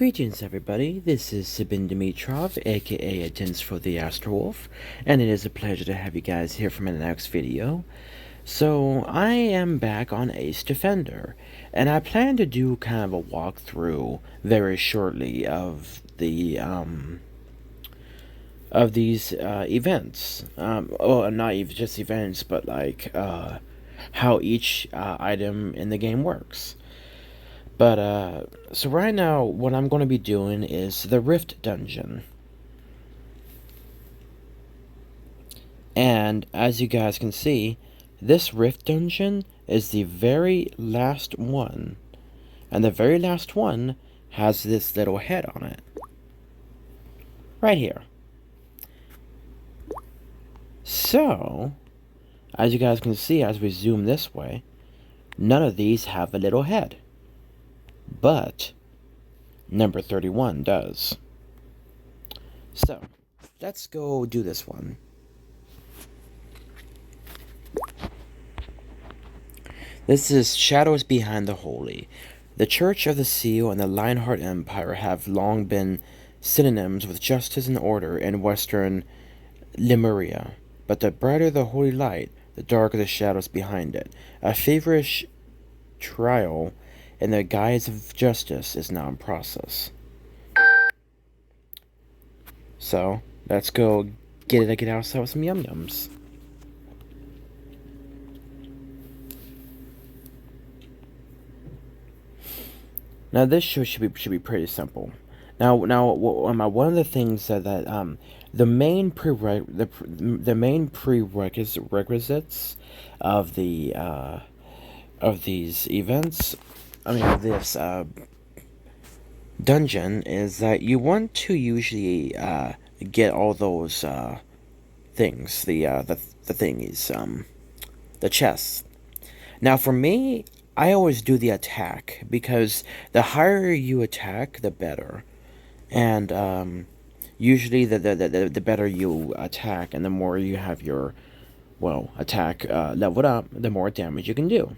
Greetings everybody, this is Sabin Dimitrov, aka Attends for the Astrowolf, and it is a pleasure to have you guys here for my next video. So, I am back on Ace Defender, and I plan to do kind of a walkthrough very shortly of these events. Well, not even just events, but like, how each item in the game works. But, so right now, what I'm going to be doing is the Rift Dungeon. And, as you guys can see, this Rift Dungeon is the very last one. And the very last one has this little head on it. Right here. So, as you guys can see, as we zoom this way, none of these have a little head. But number 31 does. So, let's go do this one. This is Shadows Behind the Holy. The Church of the Seal and the Lionheart Empire have long been synonyms with justice and order in western Lemuria. But the brighter the holy light, the darker the shadows behind it. A feverish trial in the guise of justice is now in process. So, let's go get ourselves some yum-yums. Now this should be pretty simple. Now one of the things that the main prerequisites of these events, of this dungeon, is that you want to usually get all those things, the thingies, the chests. Now for me, I always do the attack, because the higher you attack, the better. And usually the better you attack, and the more you have your, well, attack leveled up, the more damage you can do.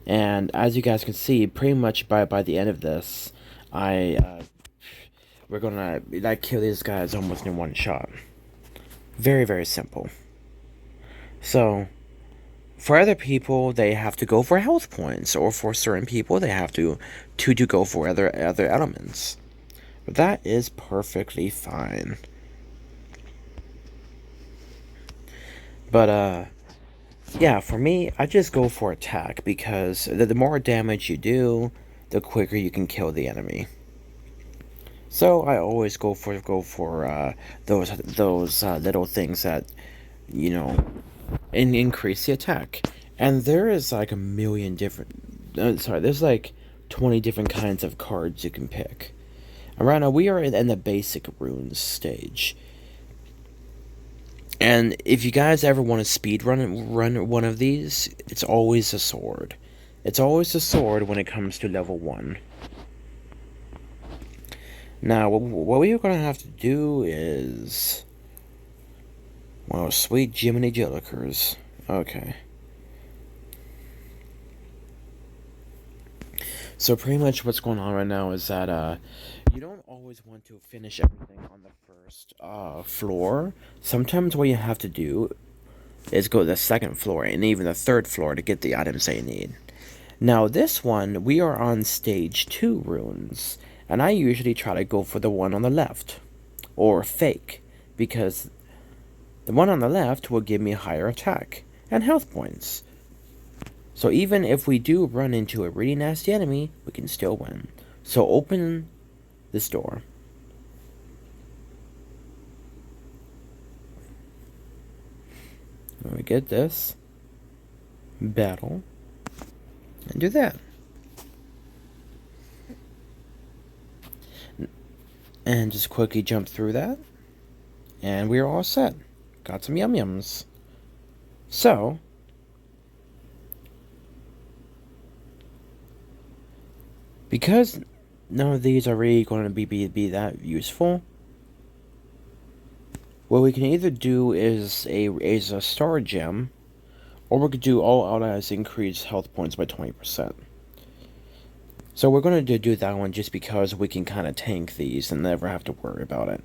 And as you guys can see, pretty much by the end of this, we're gonna kill these guys almost in one shot. Very, very simple. So, for other people, they have to go for health points, or for certain people, they have to go for other elements. But that is perfectly fine. But, yeah, for me, I just go for attack, because the more damage you do, the quicker you can kill the enemy. So I always go for those little things that, you know, increase the attack. And there is like a million different, there's like 20 different kinds of cards you can pick. And right now we are in the basic runes stage. And if you guys ever want to speed run one of these, it's always a sword. It's always a sword when it comes to level 1. Now, what we're going to have to do is, well, sweet Jiminy Jillikers. Okay. So pretty much what's going on right now is that you don't always want to finish everything on the first floor. Sometimes what you have to do is go to the second floor and even the third floor to get the items they need. Now this one, we are on stage 2 runes, and I usually try to go for the one on the left, or fake, because the one on the left will give me higher attack and health points. So even if we do run into a really nasty enemy, we can still win. So open this door. When we get this, battle, and do that. And just quickly jump through that, and we're all set. Got some yum-yums. So, because none of these are really going to be that useful, what we can either do is a star gem, or we could do all out as increase health points by 20%. So we're going to do that one just because we can kind of tank these and never have to worry about it.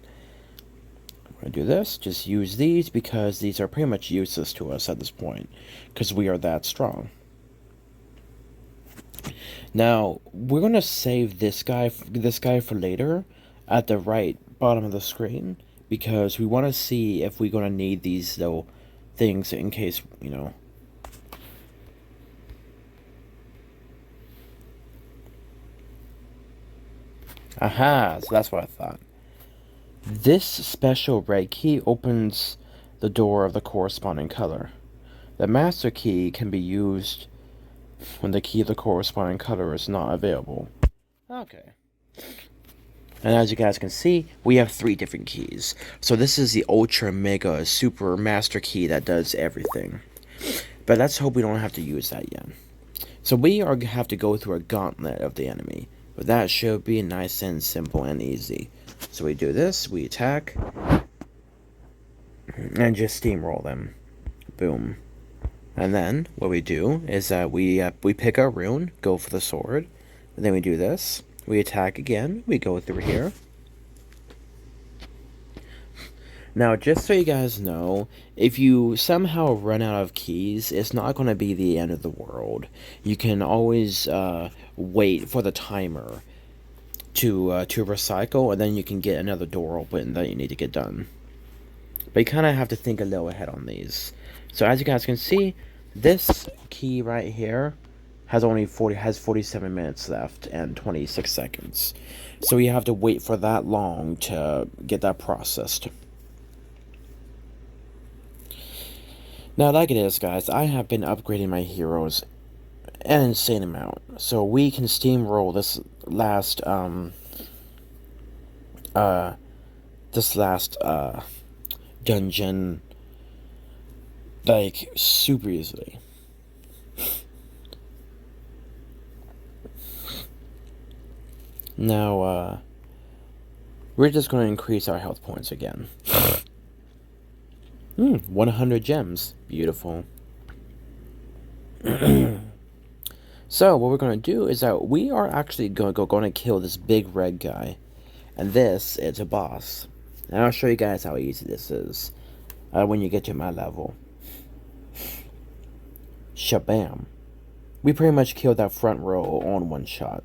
We're going to do this, just use these because these are pretty much useless to us at this point because we are that strong. Now, we're going to save this guy for later at the right bottom of the screen because we want to see if we're going to need these little things in case, you know. Aha, so that's what I thought. This special red key opens the door of the corresponding color. The master key can be used when the key of the corresponding color is not available. Okay. And as you guys can see, we have 3 different keys. So this is the Ultra Mega Super Master Key that does everything. But let's hope we don't have to use that yet. So we have to go through a gauntlet of the enemy. But that should be nice and simple and easy. So we do this, we attack, and just steamroll them. Boom. And then what we do is that we pick our rune, go for the sword, and then we do this. We attack again. We go through here. Now, just so you guys know, if you somehow run out of keys, it's not going to be the end of the world. You can always wait for the timer to recycle, and then you can get another door open that you need to get done. But you kind of have to think a little ahead on these. So as you guys can see, this key right here has 47 minutes left and 26 seconds. So you have to wait for that long to get that processed. Now, like it is, guys, I have been upgrading my heroes an insane amount, so we can steamroll this last dungeon like super easily. Now, we're just going to increase our health points again. 100 gems. Beautiful. So, what we're going to do is that we are actually going to kill this big red guy. And this is a boss. And I'll show you guys how easy this is when you get to my level. Shabam. We pretty much killed that front row on one shot.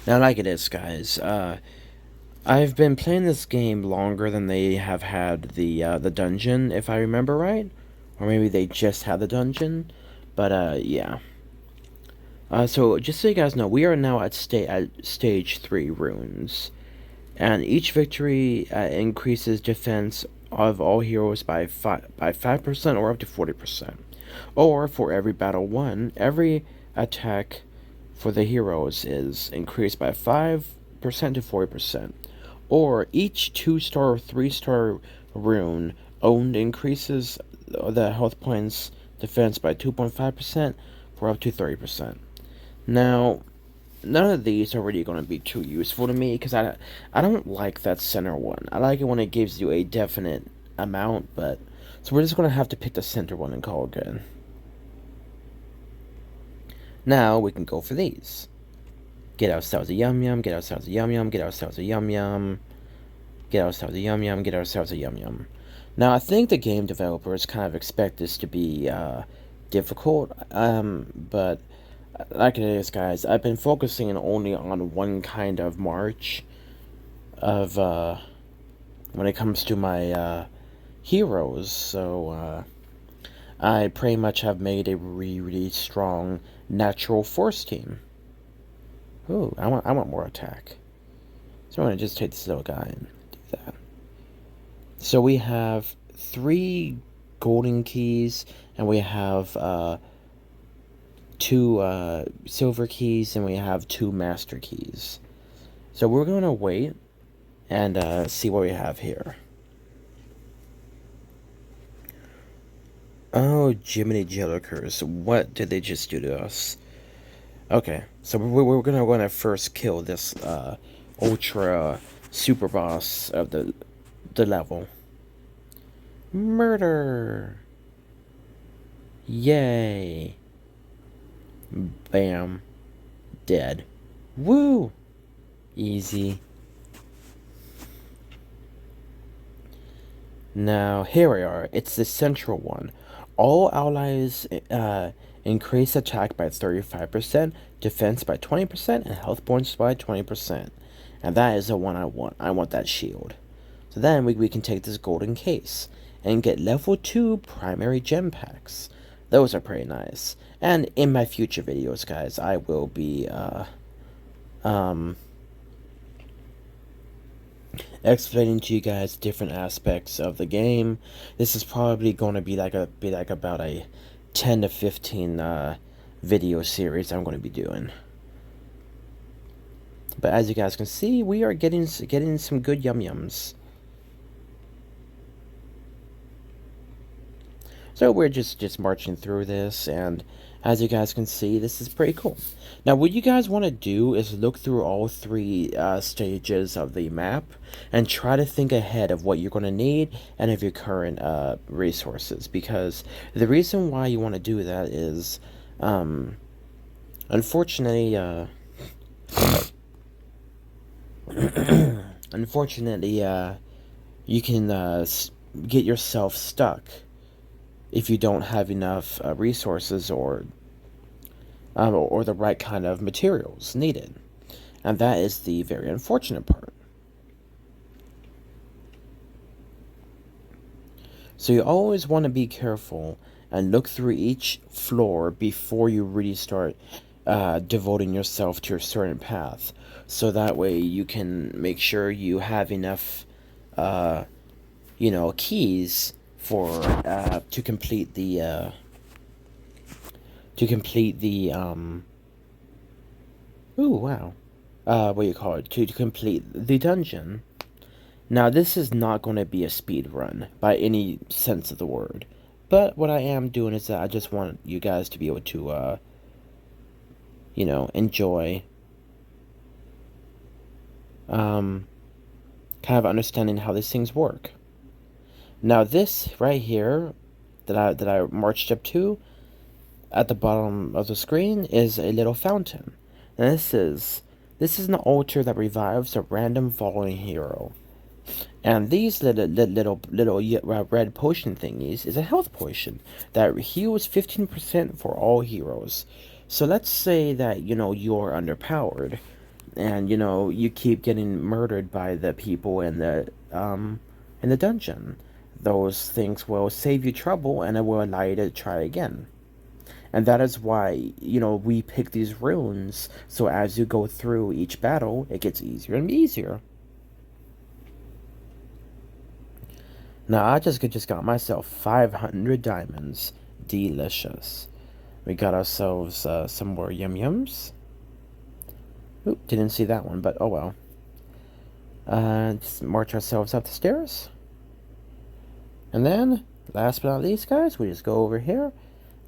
Now, like it is, guys, I've been playing this game longer than they have had the dungeon, if I remember right. Or maybe they just had the dungeon. But, yeah. So, just so you guys know, we are now at stage 3 runes. And each victory increases defense of all heroes by 5% or up to 40%. Or, for every battle won, every attack for the heroes is increased by 5% to 40%. Or each 2-star or 3-star rune owned increases the health points defense by 2.5% for up to 30%. Now, none of these are really going to be too useful to me because I don't like that center one. I like it when it gives you a definite amount, but so we're just going to have to pick the center one and call it good. Now we can go for these. Get ourselves a yum yum, get ourselves a yum yum, get ourselves a yum yum, get ourselves a yum yum, get ourselves a yum yum. Now I think the game developers kind of expect this to be difficult, but like it is, guys, I've been focusing only on one kind of march of when it comes to my heroes, so I pretty much have made a really strong natural force team. Ooh, I want more attack. So I'm gonna just take this little guy and do that. So we have 3 golden keys, and we have 2 silver keys, and we have 2 master keys. So we're gonna wait and see what we have here. Oh, Jiminy Jillikers, what did they just do to us? Okay, so we're gonna first kill this ultra super boss of the level. Murder! Yay. Bam. Dead. Woo! Easy. Now, here we are. It's the central one. All allies increase attack by 35%, defense by 20%, and health points by 20%. And that is the one I want. I want that shield. So then we can take this golden case and get level 2 primary gem packs. Those are pretty nice. And in my future videos, guys, I will be um, explaining to you guys different aspects of the game. This is probably going to be like about a 10 to 15 video series I'm going to be doing. But as you guys can see, we are getting some good yum yums. So we're just marching through this, and as you guys can see, this is pretty cool. Now, what you guys want to do is look through all three stages of the map and try to think ahead of what you're going to need and of your current resources. Because the reason why you want to do that is, unfortunately, you can get yourself stuck if you don't have enough resources or the right kind of materials needed. And that is the very unfortunate part. So you always want to be careful and look through each floor before you really start devoting yourself to a certain path. So that way you can make sure you have enough, keys for to complete the ooh, wow, what do you call it, to complete the dungeon. Now, this is not going to be a speed run by any sense of the word, but what I am doing is that I just want you guys to be able to enjoy kind of understanding how these things work. Now, this right here that I marched up to at the bottom of the screen is a little fountain. And this is an altar that revives a random fallen hero. And these little red potion thingies is a health potion that heals 15% for all heroes. So let's say that you're underpowered, and you keep getting murdered by the people in the dungeon. Those things will save you trouble, and it will allow you to try again. And that is why, we pick these runes, so as you go through each battle, it gets easier and easier. Now, I just got myself 500 diamonds. Delicious. We got ourselves some more yum-yums. Oop, didn't see that one, but oh well. Just march ourselves up the stairs. And then, last but not least, guys, we just go over here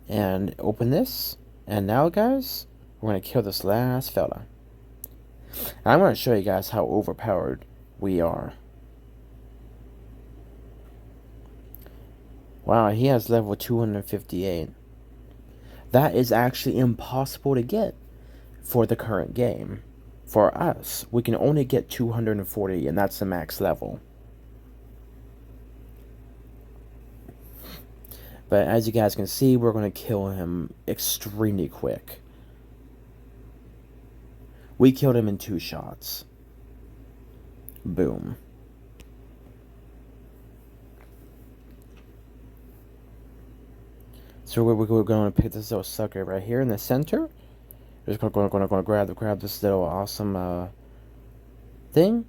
and open this. And now, guys, we're going to kill this last fella. And I'm going to show you guys how overpowered we are. Wow, he has level 258. That is actually impossible to get for the current game. For us, we can only get 240, and that's the max level. But as you guys can see, we're going to kill him extremely quick. We killed him in 2 shots. Boom. So we're going to pick this little sucker right here in the center. We're just going to grab this little awesome thing.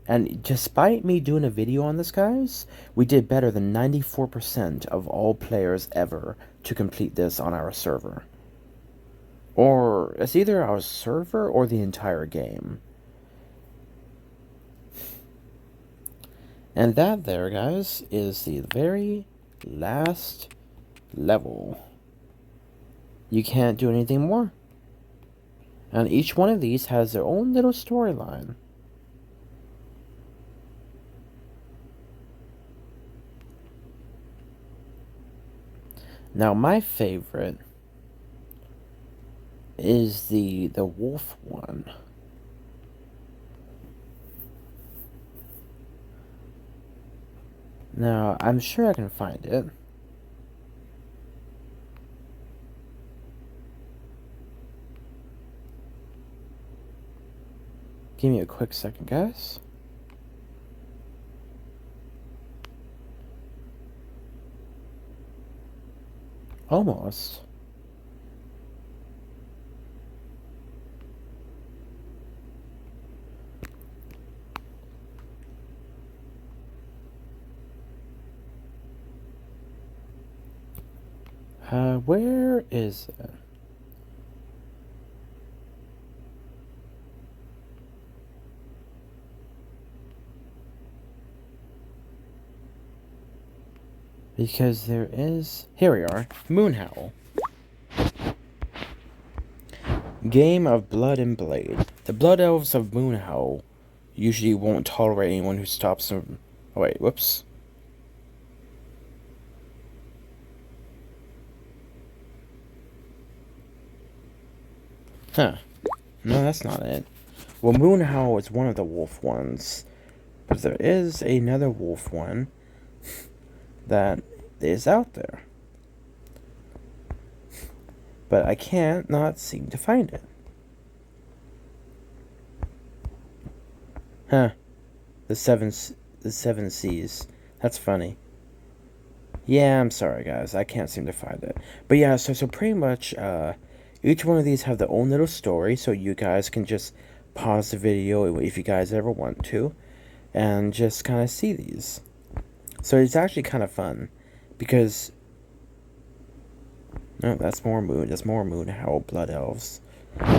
And despite me doing a video on this, guys, we did better than 94% of all players ever to complete this on our server. Or it's either our server or the entire game. And that there, guys, is the very last level. You can't do anything more. And each one of these has their own little storyline. Now, my favorite is the wolf one. Now, I'm sure I can find it. Give me a quick second, guys. Almost. Where is it? Because there is... Here we are. Moonhowl. Game of Blood and Blade. The Blood Elves of Moonhowl usually won't tolerate anyone who stops them... Oh, wait, whoops. Huh. No, that's not it. Well, Moonhowl is one of the wolf ones. But there is another wolf one that is out there. But I can't not seem to find it. Huh. The seven seas. That's funny. Yeah, I'm sorry guys. I can't seem to find it. But yeah, so pretty much each one of these have their own little story, so you guys can just pause the video if you guys ever want to and just kind of see these. So it's actually kind of fun because no, that's more moon. That's more Moonhowl Blood Elves.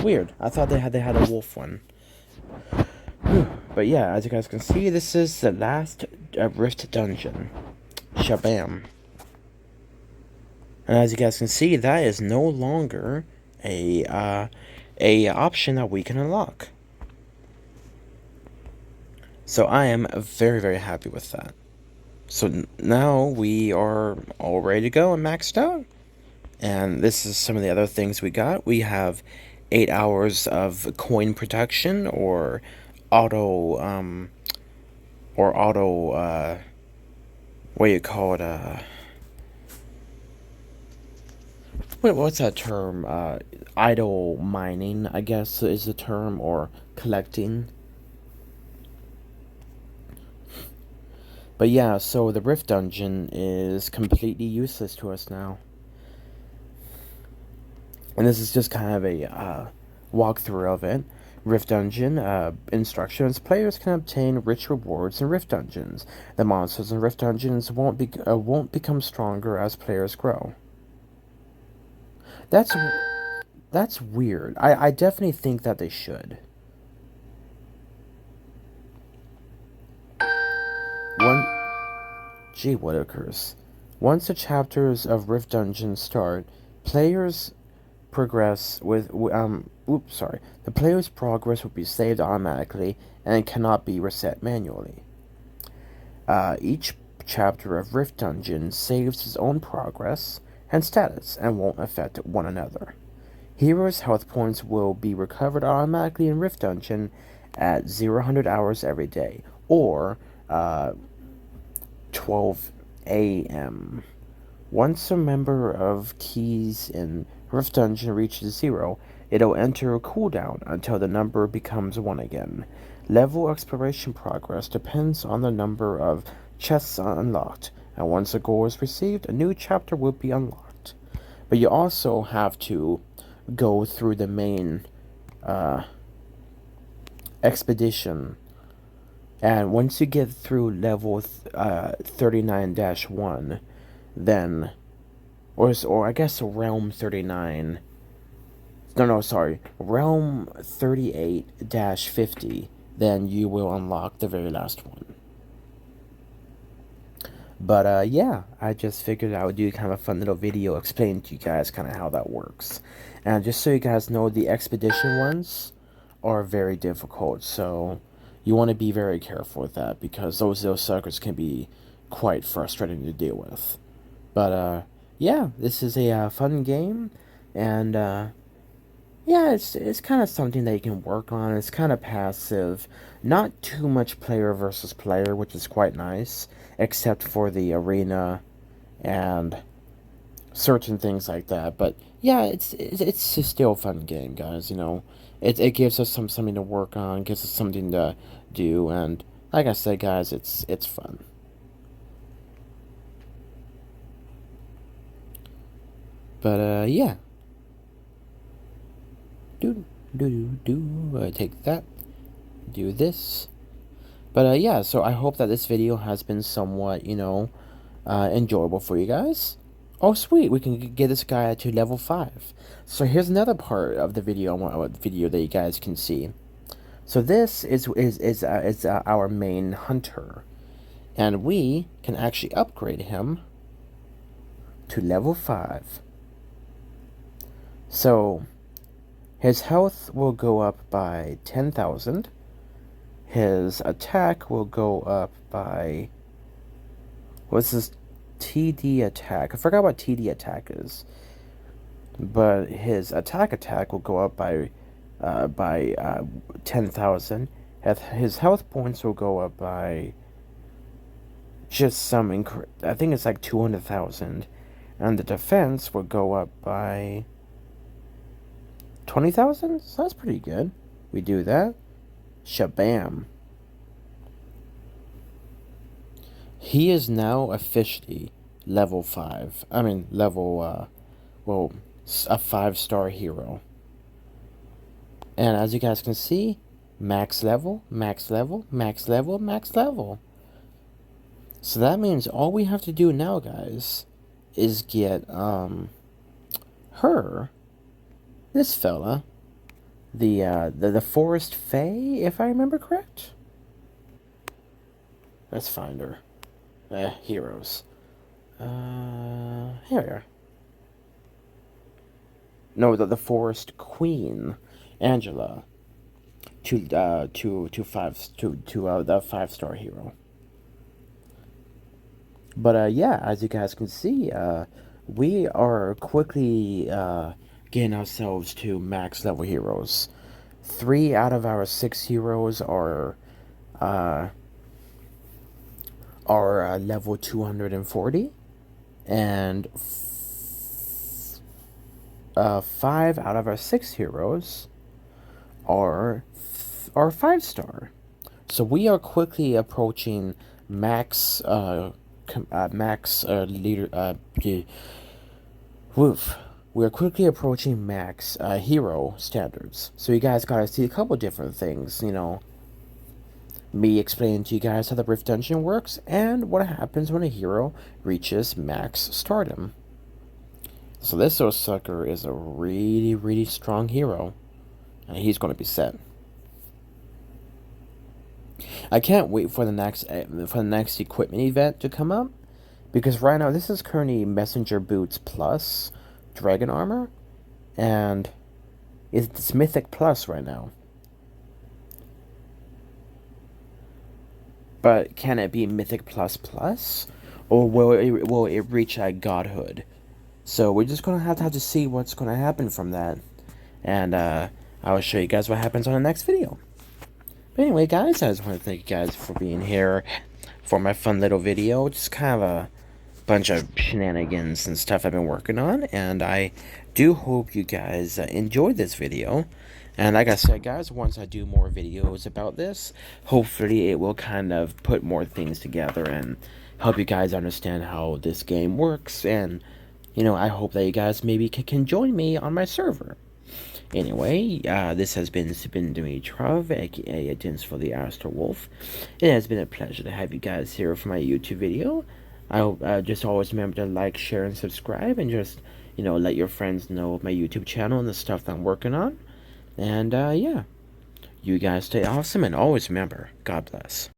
Weird. I thought they had a wolf one. But yeah, as you guys can see, this is the last Rift Dungeon. Shabam. And as you guys can see, that is no longer a option that we can unlock. So I am very, very happy with that. So now we are all ready to go and maxed out. And this is some of the other things we got. We have 8 hours of coin protection or auto what do you call it, what's that term? Idle mining, I guess is the term, or collecting. But yeah, so the Rift Dungeon is completely useless to us now. And this is just kind of a walkthrough of it. Rift Dungeon instructions. Players can obtain rich rewards in Rift Dungeons. The monsters in Rift Dungeons won't become stronger as players grow. That's weird. I definitely think that they should. One, gee whittakers. Once the chapters of Rift Dungeon start, players progress with the player's progress will be saved automatically and cannot be reset manually. Each chapter of Rift Dungeon saves its own progress and status and won't affect one another. Heroes' health points will be recovered automatically in Rift Dungeon at 0 hours every day, or 12 a.m. Once a member of keys in Rift Dungeon reaches 0, it'll enter a cooldown until the number becomes 1 again. Level exploration progress depends on the number of chests unlocked, and once a goal is received, a new chapter will be unlocked. But you also have to go through the main expedition, and once you get through level 39-1, then or I guess realm 39, no sorry, realm 38-50, then you will unlock the very last one. But yeah, I just figured I would do kind of a fun little video explaining to you guys kind of how that works. And just so you guys know, the expedition ones are very difficult, so you want to be very careful with that because those suckers can be quite frustrating to deal with. But yeah, this is a fun game, and yeah, it's kind of something that you can work on. It's kind of passive, not too much player versus player, which is quite nice, except for the arena and certain things like that. But yeah, it's still a fun game, guys. It gives us something to work on, gives us something to do, and like I said, guys, it's fun. But yeah, do do. Take that. Do this. But yeah, so I hope that this video has been somewhat, enjoyable for you guys. Oh, sweet, we can get this guy to level 5. So here's another part of the video that you guys can see. So this is our main hunter, and we can actually upgrade him to level 5. So his health will go up by 10,000. His attack will go up by, what's this TD attack? I forgot what TD attack is, but his attack will go up by 10,000. His health points will go up by just I think it's like 200,000, and the defense will go up by 20,000. So that's pretty good. We do that. Shabam. He is now officially level 5. I mean, well, a 5-star hero. And as you guys can see, max level, max level, max level, max level. So that means all we have to do now, guys, is get, this fella, the Forest Fae, if I remember correct. Let's find her. Heroes. Here we are. No, the Forest Queen, Angela, to the 5-star hero. But yeah, as you guys can see, we are quickly getting ourselves to max level heroes. 3 out of our 6 heroes uh, are level 240, and 5 out of our 6 heroes are 5-star. So we are quickly approaching max leader woof. We are quickly approaching max hero standards. So you guys gotta see a couple different things, me explaining to you guys how the Rift Dungeon works and what happens when a hero reaches max stardom. So this little sucker is a really, really strong hero, and he's going to be set. I can't wait for the next equipment event to come up, because right now this is currently Messenger Boots Plus Dragon Armor, and it's Mythic Plus right now. But can it be Mythic Plus Plus, or will it reach a godhood? So we're just gonna have to see what's gonna happen from that, and I will show you guys what happens on the next video. But anyway, guys, I just want to thank you guys for being here for my fun little video. Just kind of a bunch of shenanigans and stuff I've been working on, and I do hope you guys enjoyed this video. And like I said, guys, once I do more videos about this, hopefully it will kind of put more things together and help you guys understand how this game works. And, I hope that you guys maybe can join me on my server. Anyway, this has been Dimitrov, aka Dins for the Astro Wolf. It has been a pleasure to have you guys here for my YouTube video. I hope just always remember to like, share, and subscribe, and just let your friends know of my YouTube channel and the stuff that I'm working on. And yeah, you guys stay awesome, and always remember, God bless.